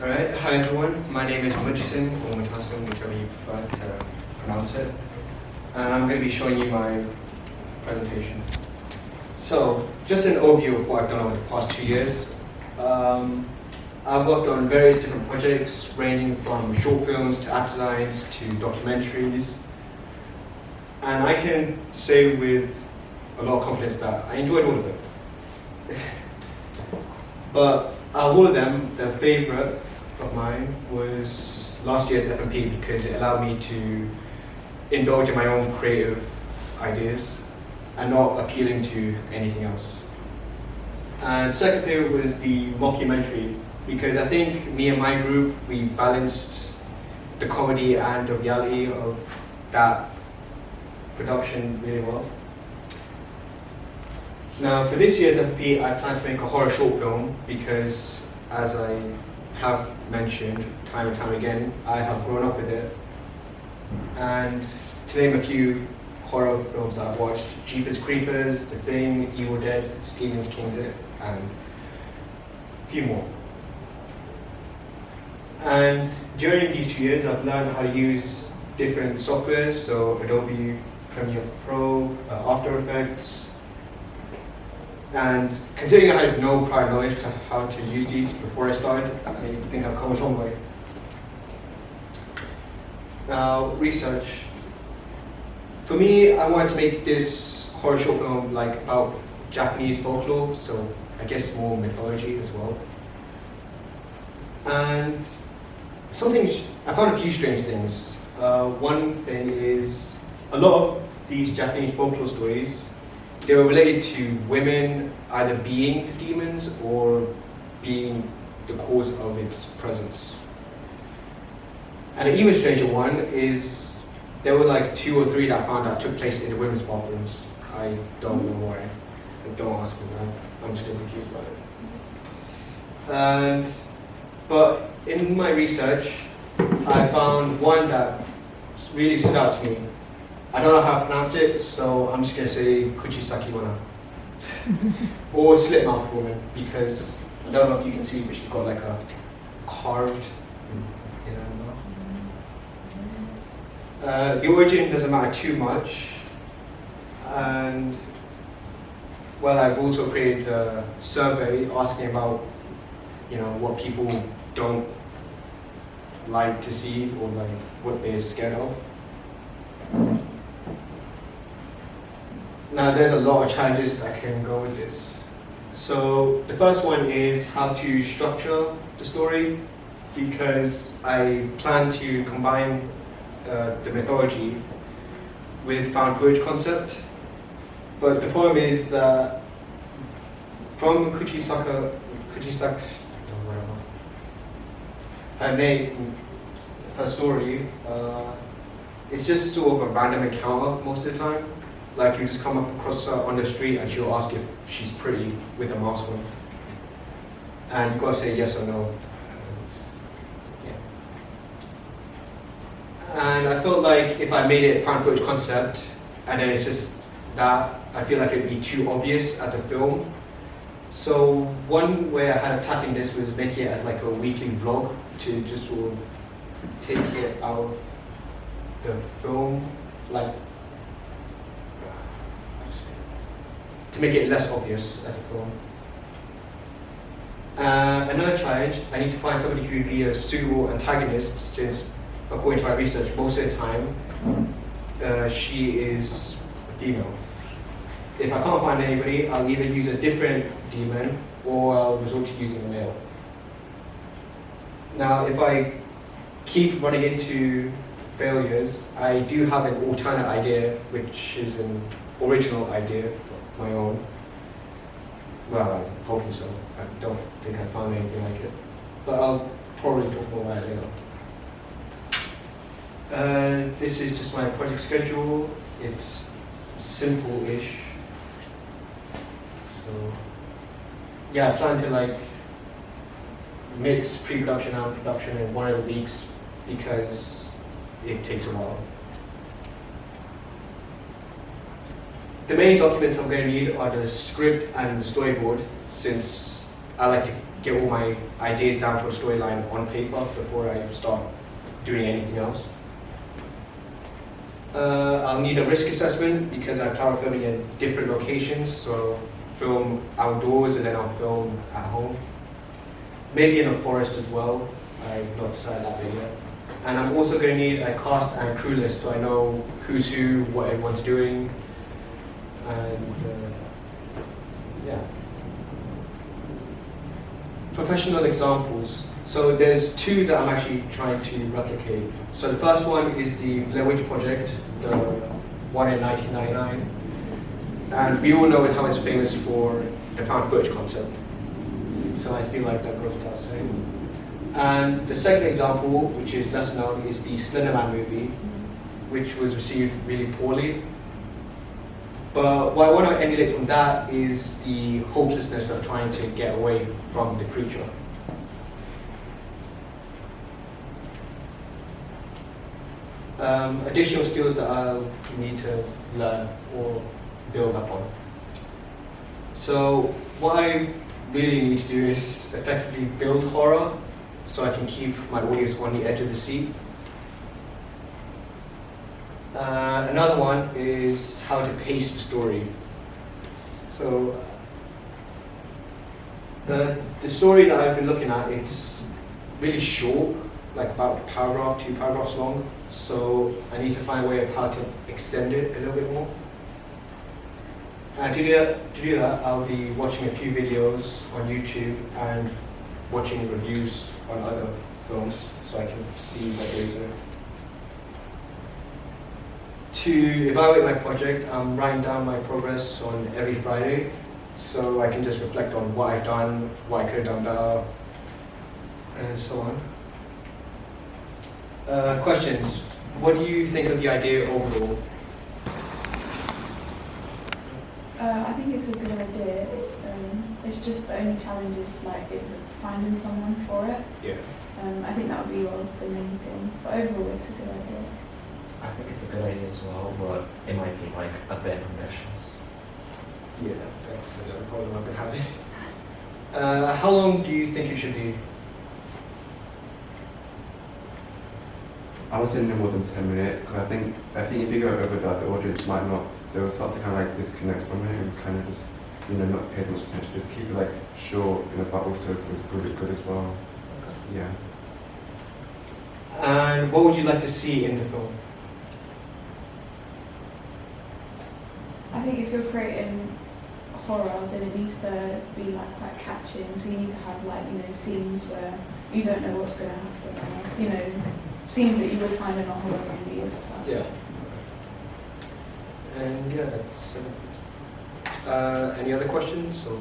Alright, hi everyone. My name is Mutsin, or Mutasim, whichever you prefer to pronounce it. And I'm going to be showing you my presentation. So, just an overview of what I've done over the past 2 years. I've worked on various different projects, ranging from short films to app designs to documentaries. And I can say with a lot of confidence that I enjoyed all of it. But out of all of them, the favorite of mine was last year's FMP because it allowed me to indulge in my own creative ideas and not appealing to anything else. And second favorite was the mockumentary because I think me and my group, we balanced the comedy and the reality of that production really well. Now, for this year's FMP, I plan to make a horror short film because, as I have mentioned time and time again, I have grown up with it. And to name a few horror films that I've watched: Jeepers Creepers, The Thing, Evil Dead, Stephen King's It, and a few more. And during these 2 years, I've learned how to use different softwares, so Adobe Premiere Pro, After Effects. And considering I had no prior knowledge to how to use these before I started, I think I've come a long way. Now, research. For me, I wanted to make this horror short film about Japanese folklore, so I guess more mythology as well. And I found a few strange things. One thing is, a lot of these Japanese folklore stories, they were related to women either being the demons or being the cause of its presence. And an even stranger one is, there were 2 or 3 that I found that took place in the women's bathrooms. I don't know why. Don't ask me that. I'm still confused by it. But in my research, I found one that really stood out to me. I don't know how to pronounce it, so I'm just going to say Kuchisaki Wana. Or Slit Mouth Woman, because I don't know if you can see, but she's got a carved in her mouth. The origin doesn't matter too much. And, well, I've also created a survey asking about, what people don't like to see or what they're scared of. Now, there's a lot of challenges that can go with this. So the first one is how to structure the story, because I plan to combine the mythology with found footage concept. But the problem is that from Kuchisaki, her name, her story, it's just sort of a random encounter most of the time. You just come across her on the street and she'll ask if she's pretty with a mask on. And you've got to say yes or no. And I felt like if I made it found footage concept and then it's just that, I feel like it'd be too obvious as a film. So one way I had of tackling this was making it as a weekly vlog to just sort of take it out of the film, to make it less obvious as a film. Another challenge, I need to find somebody who would be a suitable antagonist, since according to my research, most of the time, she is a female. If I can't find anybody, I'll either use a different demon or I'll resort to using a male. Now, if I keep running into failures, I do have an alternate idea, which is an original idea of my own. Well, I'm hoping so. I don't think I found anything like it. But I'll probably talk more about it later. This is just my project schedule. It's simple-ish. So, yeah, I plan to mix pre-production and production in 1 of the weeks because it takes a while. The main documents I'm going to need are the script and the storyboard, since I like to get all my ideas down for the storyline on paper before I start doing anything else. I'll need a risk assessment because I plan on filming in different locations, so film outdoors and then I'll film at home. Maybe in a forest as well, I've not decided that yet. And I'm also going to need a cast and crew list so I know who's who, what everyone's doing, and yeah. Professional examples. So there's two that I'm actually trying to replicate. So the first one is the Blair Witch Project, the one in 1999. And we all know how it's famous for the found footage concept. So I feel like that goes without saying. And the second example, which is less known, is the Slender Man movie, which was received really poorly. But what I want to emulate from that is the hopelessness of trying to get away from the creature. Additional skills that I'll need to learn or build up on. So what I really need to do is effectively build horror so I can keep my audience on the edge of the seat. Another one is how to pace the story. So the story that I've been looking at, it's really short, like about a paragraph, 2 paragraphs long. So I need to find a way of how to extend it a little bit more. And to do that, I'll be watching a few videos on YouTube and watching reviews on other films so I can see what there is there. To evaluate my project, I'm writing down my progress on every Friday so I can just reflect on what I've done, what I could have done better, and so on. Questions. What do you think of the idea overall? I think it's a good idea. It's just the only challenge is like finding someone for it. Yeah. I think that would be the main thing. But overall, it's a good idea. I think it's a good idea as well, but it might be like a bit ambitious. Yeah, that's another problem I've been having. How long do you think it should be? I would say no more than 10 minutes, because I think if you go over that, the audience might not, they'll start to kind of like disconnect from it and kind of just, not pay much attention. Just keep it like short, but also it's good as well. Okay. Yeah. And what would you like to see in the film? I think if you're creating horror, then it needs to be like quite catching. So you need to have like scenes where you don't know what's going to happen. Scenes that you would find in a horror movie as such. Yeah. And yeah, that's any other questions or?